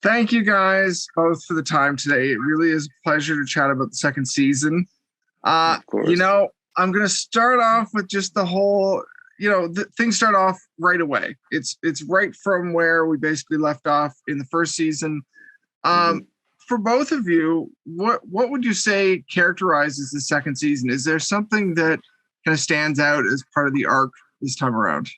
Thank you guys both for the time today. It really is a pleasure to chat about the second season. Of course. I'm going to start off with just the whole, things start off right away. It's right from where we basically left off in the first season. For both of you, what would you say characterizes the second season? Is there something that kind of stands out as part of the arc this time around?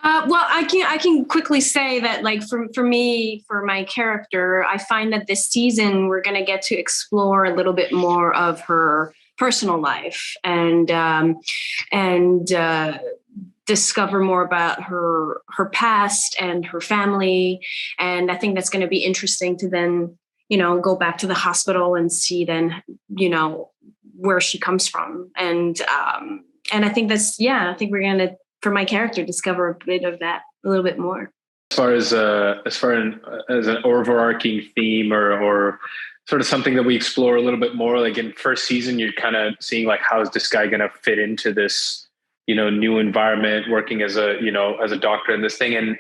Well, I can quickly say that, like, for me, for my character, I find that this season we're going to get to explore a little bit more of her personal life and discover more about her past and her family. And I think that's going to be interesting to then, go back to the hospital and see then, where she comes from. And I think I think we're going to, for my character, discover a bit of that a little bit more. As far as an overarching theme or sort of something that we explore a little bit more, like in first season, you're kind of seeing like, how is this guy going to fit into this, new environment, working as a doctor in this thing.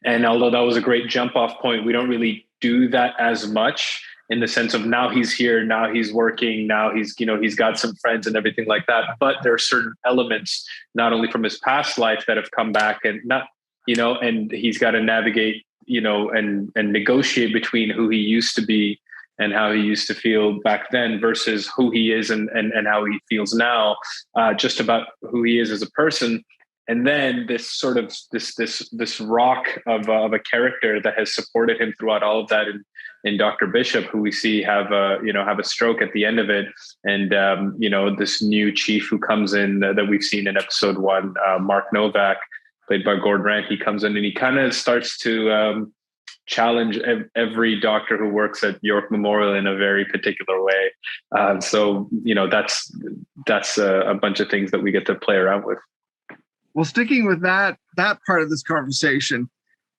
And although that was a great jump off point, we don't really do that as much in the sense of now he's here, now he's working, now he's got some friends and everything like that. But there are certain elements, not only from his past life, that have come back and and he's got to navigate, and negotiate between who he used to be and how he used to feel back then versus who he is and how he feels now, just about who he is as a person. And then this sort of this rock of a character that has supported him throughout all of that in Dr. Bishop, who we see have a stroke at the end of it. And, this new chief who comes in that we've seen in episode 1, Mark Novak, played by Gordon Rand, he comes in and he kind of starts to challenge every doctor who works at York Memorial in a very particular way. So that's a bunch of things that we get to play around with. Well, sticking with that part of this conversation,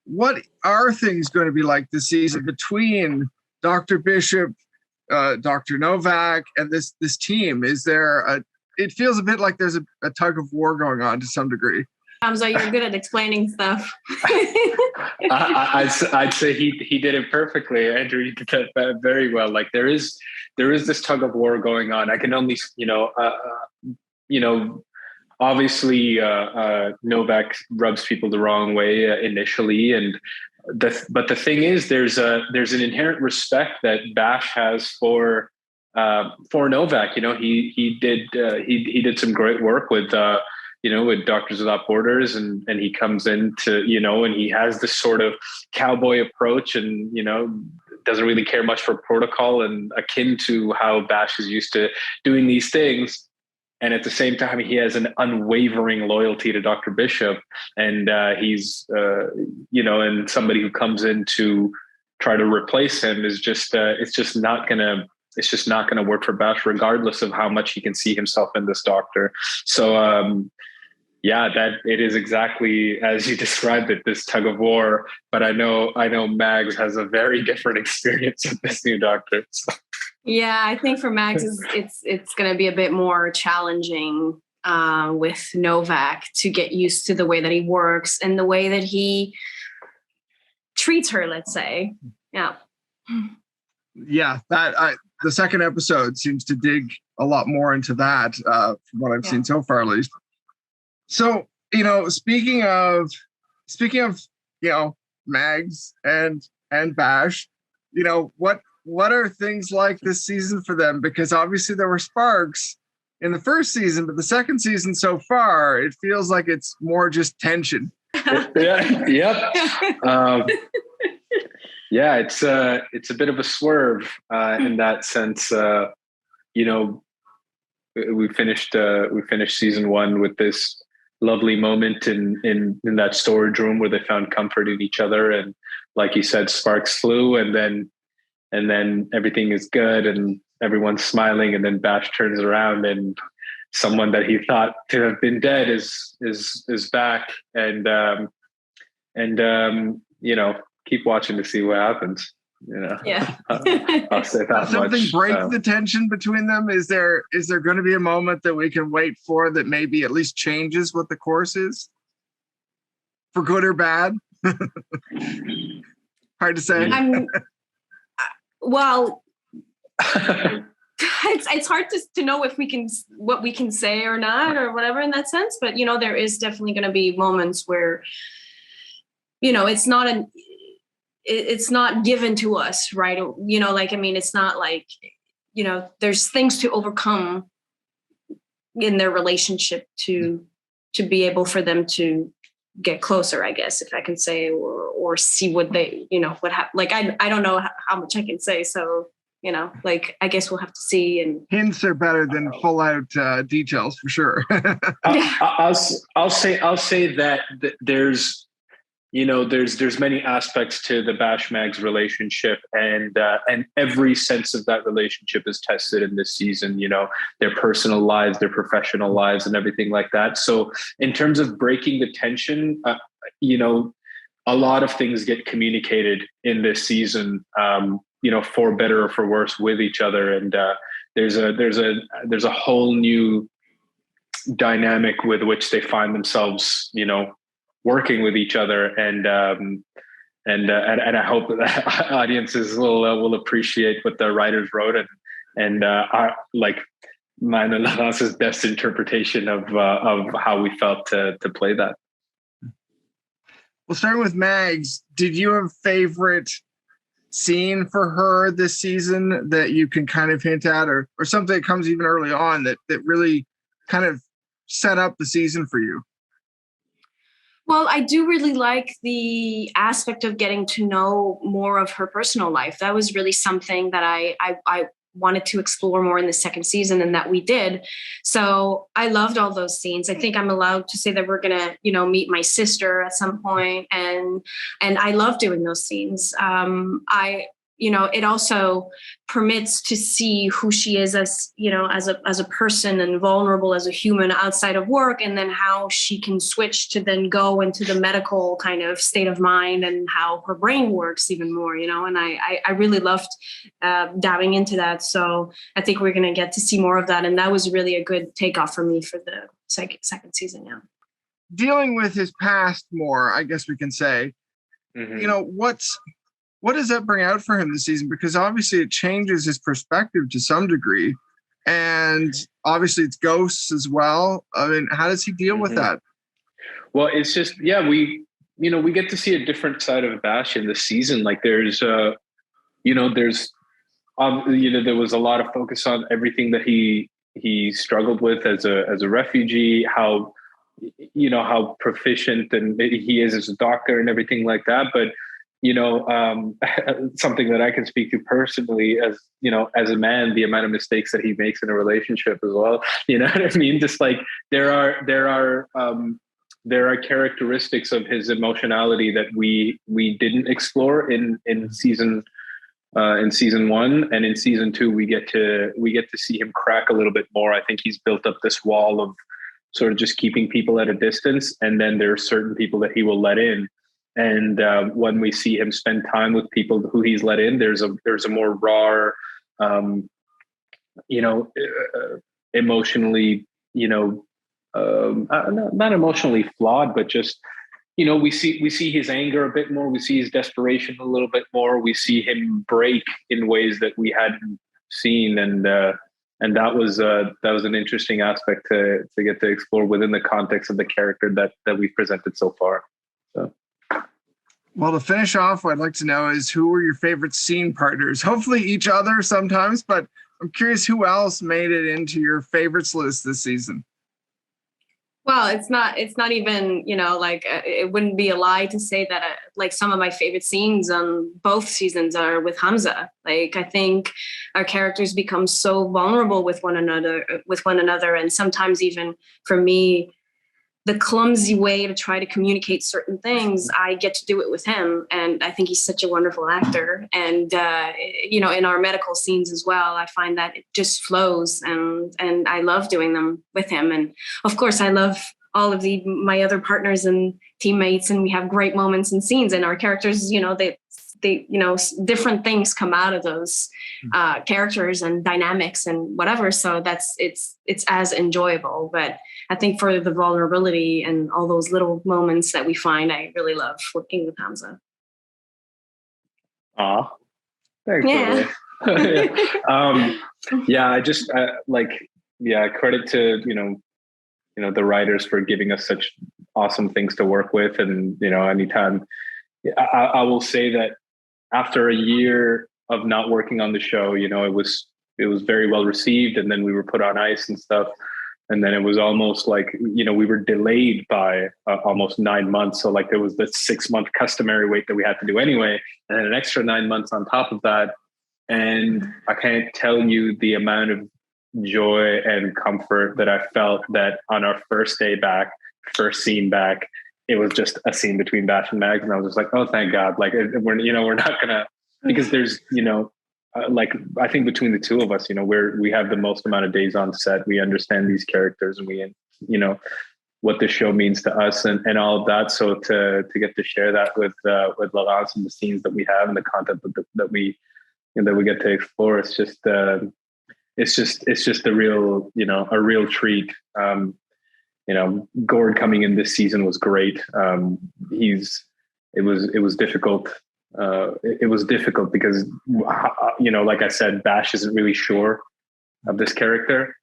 what are things going to be like this season between Dr. Bishop, Dr. Novak, and this team? Is there it feels a bit like there's a tug of war going on to some degree. Hamza, you're good at explaining stuff. I'd say he did it perfectly. Andrew, you did that very well. Like there is this tug of war going on. I can only, obviously, Novak rubs people the wrong way initially, but the thing is, there's an inherent respect that Bash has for Novak. He did some great work with with Doctors Without Borders, and he comes into and he has this sort of cowboy approach, and doesn't really care much for protocol, and akin to how Bash is used to doing these things. And at the same time, he has an unwavering loyalty to Dr. Bishop, and he's, and somebody who comes in to try to replace him is it's just not gonna work for Bash, regardless of how much he can see himself in this doctor. So, that it is exactly as you described it, this tug of war. But I know Mags has a very different experience with this new doctor. So. Yeah, I think for Max, it's going to be a bit more challenging with Novak to get used to the way that he works and the way that he treats her, let's say. Yeah. Yeah, the second episode seems to dig a lot more into that from what I've seen so far, at least. So, speaking of Mags and Bash, what are things like this season for them? Because obviously there were sparks in the first season, but the second season so far, it feels like it's more just tension. Yeah. Yep. It's a bit of a swerve in that sense. We finished season 1 with this lovely moment in that storage room where they found comfort in each other, and like you said, sparks flew, and then everything is good and everyone's smiling, and then Bash turns around and someone that he thought to have been dead is back, and keep watching to see what happens. Yeah. I'll say that something much. Break the tension between them. Is there going to be a moment that we can wait for that maybe at least changes what the course is, for good or bad? Hard to say. Well, it's hard to know if what we can say or not or whatever in that sense. But, there is definitely going to be moments where, it's not given to us, right? It's not like, there's things to overcome in their relationship to be able for them to get closer, I guess, if I can say, or see what they, what happens. Like, I don't know how much I can say. So, I guess we'll have to see. And hints are better than full out details for sure. I'll say that there's many aspects to the Bash Mags relationship, and every sense of that relationship is tested in this season. Their personal lives, their professional lives, and everything like that. So in terms of breaking the tension, a lot of things get communicated in this season. For better or for worse with each other. And there's a whole new dynamic with which they find themselves, working with each other. And I hope that audiences will appreciate what the writers wrote and mine and Laurence's best interpretation of how we felt to play that. Well, starting with Mags, did you have a favorite scene for her this season that you can kind of hint at, or something that comes even early on that really kind of set up the season for you? Well, I do really like the aspect of getting to know more of her personal life. That was really something that I wanted to explore more in the second season, and that we did. So I loved all those scenes. I think I'm allowed to say that we're going to, meet my sister at some point. And I love doing those scenes. It also permits to see who she is as a person and vulnerable as a human outside of work, and then how she can switch to then go into the medical kind of state of mind and how her brain works even more, and I really loved diving into that. So I think we're going to get to see more of that. And that was really a good takeoff for me for the second season. Yeah. Dealing with his past more, I guess we can say, what does that bring out for him this season? Because obviously it changes his perspective to some degree. And obviously it's ghosts as well. I mean, how does he deal with that? Well, it's just, we get to see a different side of Bash in this season. Like there was a lot of focus on everything that he struggled with as a refugee, how proficient and he is as a doctor and everything like that. But something that I can speak to personally as a man, the amount of mistakes that he makes in a relationship as well. You know what I mean? Just like there are characteristics of his emotionality that we didn't explore in season one, and in season two we get to see him crack a little bit more. I think he's built up this wall of sort of just keeping people at a distance, and then there are certain people that he will let in. And when we see him spend time with people who he's let in, there's a more raw, emotionally, not emotionally flawed, but just, we see his anger a bit more. We see his desperation a little bit more. We see him break in ways that we hadn't seen, and that was an interesting aspect to get to explore within the context of the character that we've presented so far. So. Well, to finish off, what I'd like to know is who were your favorite scene partners? Hopefully each other sometimes, but I'm curious who else made it into your favorites list this season. Well, it's not even, it wouldn't be a lie to say that some of my favorite scenes on both seasons are with Hamza. Like, I think our characters become so vulnerable with one another. And sometimes even for me, the clumsy way to try to communicate certain things, I get to do it with him. And I think he's such a wonderful actor. And, in our medical scenes as well, I find that it just flows, and I love doing them with him. And of course, I love all of my other partners and teammates, and we have great moments and scenes, and our characters, they different things come out of those characters and dynamics and whatever. So it's as enjoyable. But I think for the vulnerability and all those little moments that we find, I really love working with Hamza. Thanks. Yeah. I just credit to the writers for giving us such awesome things to work with, and anytime. I will say that after a year of not working on the show, it was very well received, and then we were put on ice and stuff. And then it was almost like, we were delayed by almost 9 months. So like there was the 6-month customary wait that we had to do anyway, and then an extra 9 months on top of that. And I can't tell you the amount of joy and comfort that I felt that on our first day back, first scene back, it was just a scene between Bash and Mags. And I was just like, oh, thank God. Like, we're not gonna, because there's, I think between the two of us, we have the most amount of days on set. We understand these characters, and we, what the show means to us, and all of that. So to get to share that with Laurence and the scenes that we have and the content that we get to explore, it's just a real, a real treat. Gord coming in this season was great. It was difficult. It was difficult because, like I said, Bash isn't really sure of this character,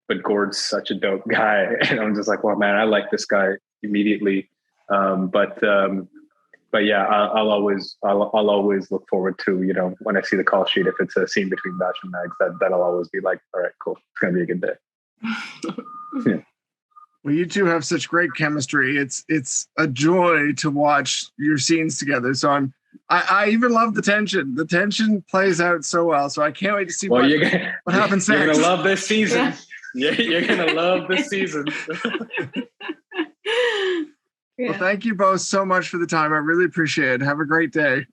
but Gord's such a dope guy. And I'm just like, well, man, I like this guy immediately. But yeah, I'll always look forward to, when I see the call sheet, if it's a scene between Bash and Mags, that'll always be like, all right, cool. It's going to be a good day. Yeah. Well, you two have such great chemistry. It's a joy to watch your scenes together. So I even love the tension. The tension plays out so well. So I can't wait to see what happens next. You're going to love this season. Yeah, you're going to love this season. Well, thank you both so much for the time. I really appreciate it. Have a great day.